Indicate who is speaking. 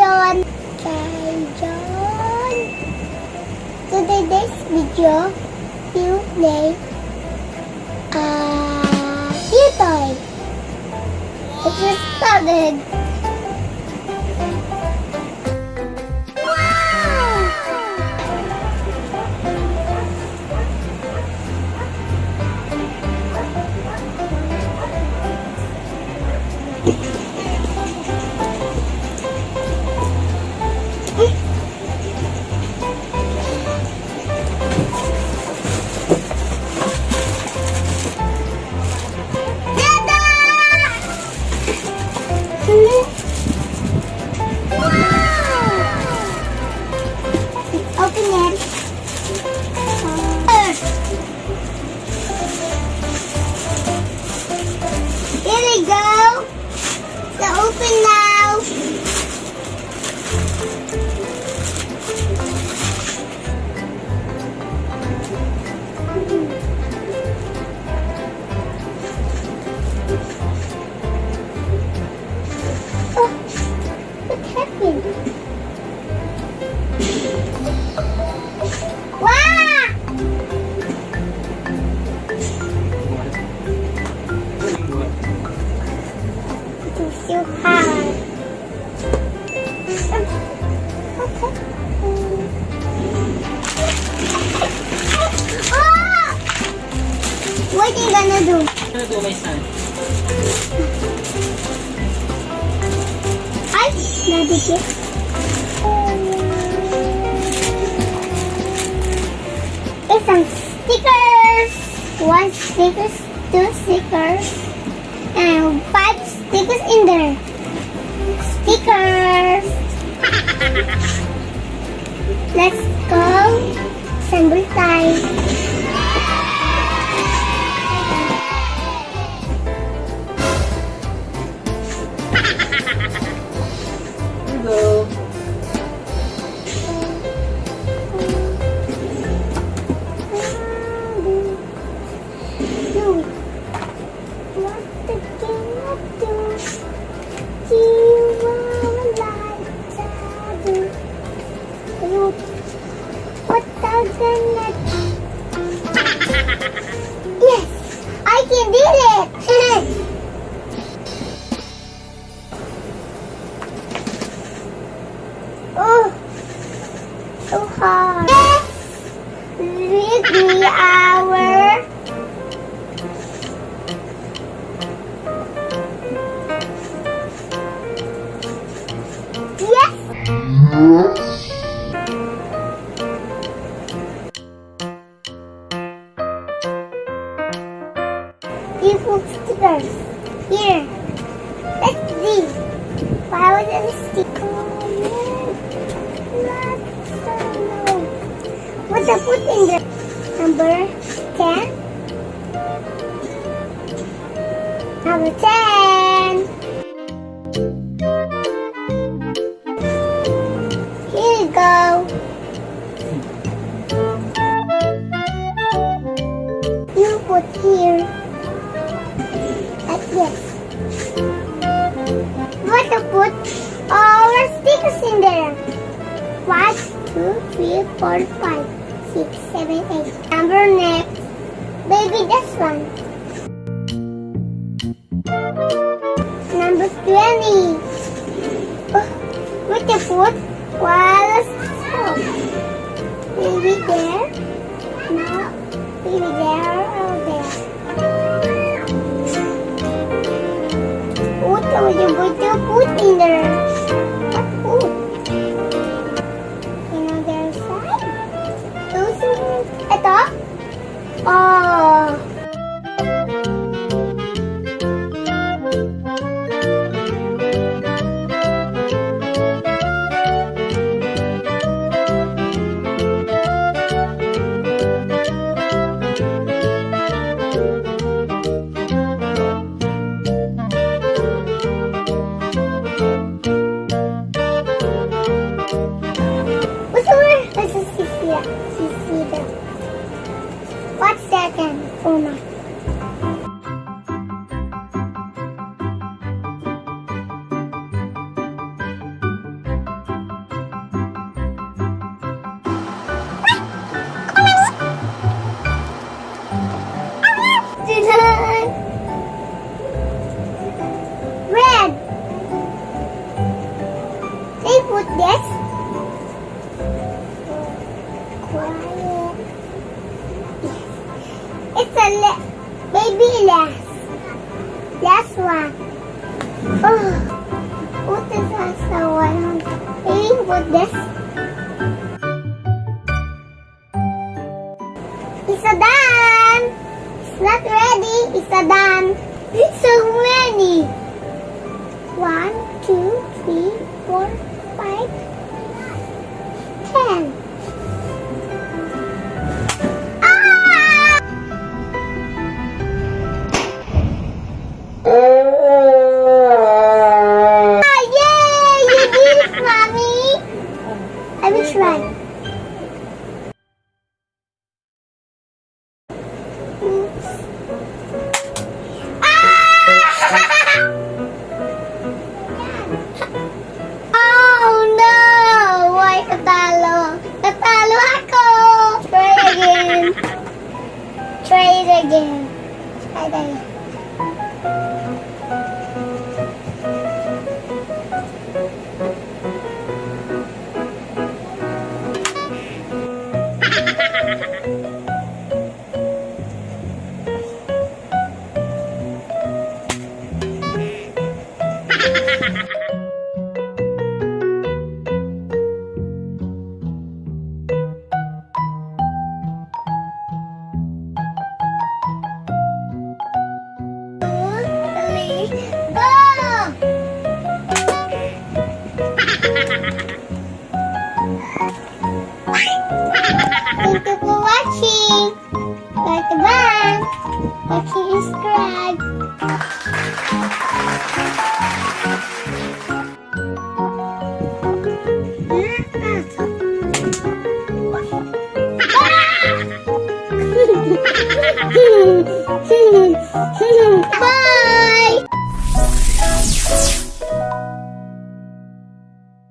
Speaker 1: Daijon. Daijon. Today's video, you play new toy. It just started. Here we go. So open now. Oh, what happened? Wow! It's so hard. Okay. Oh! What are you gonna do?
Speaker 2: I'm gonna do my son.
Speaker 1: Ay, nadikit. It's some stickers. 1 stickers, 2 stickers, and 5 stickers in there. Stickers. Let's go. Assemble time.
Speaker 2: Hello.
Speaker 1: Yes, I can do it. Oh, so hard. Yes, read me our. Yes. You put stickers here. Let's see. Why was it a sticker? What to put in the number 10? Number 10. Here you go. You put here. Like this. What to put our stickers in there? 1, 2, 3, 4, 5, 6, 7, 8. Number next. Baby, this one. Number 20. Oh, what to put? Let's go. Baby there. No. Baby there or there. What are you going to put in there? What food? Another side? Ito? Oh. Three last. Last one. Oh, what is that one? Maybe put this. It's a done. It's not ready. It's a done. It's so many. 1, 2, 3, 4, 5, 10. Ah! Ah, yay! You did it, Mommy. I will try. Oops. Ah! Oh no! Why katalo? Katalo ako! Try again. Try it again. Try it again. Thank you for watching. Bye-bye. Watching and subscribe. Ah!